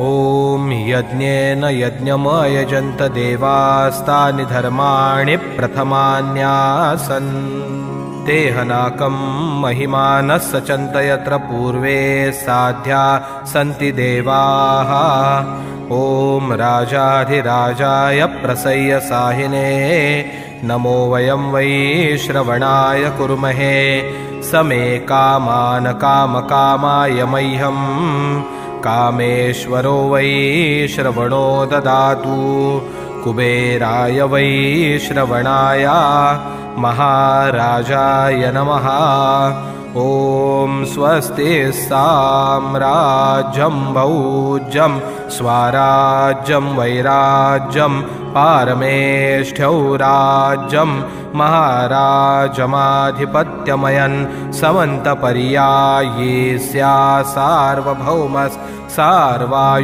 ॐ यज्ञेन यज्ञमयजन्त देवास्तानि धर्माणि प्रथमान्यासन् देहनाकं महिमानः सचन्त यत्र पूर्वे साध्या सन्ति देवाः। ॐ राजाधिराजाय प्रसय्य साहिने नमो वयं वै श्रवणाय कुर्महे समे कामान् कामकामाय मह्यं कामेश्वरो वै श्रवणो ददातु कुबेराय वै श्रवणाय महाराजाय नमः। ॐ स्वस्ति साम्राज्यं भौज्यं स्वराज्यं वैराज्यं पारमेष्ठ्यौ राज्यं महाराजमाधिपत्यमयन् समन्तपर्याये स्या सार्वभौमः सार्वायु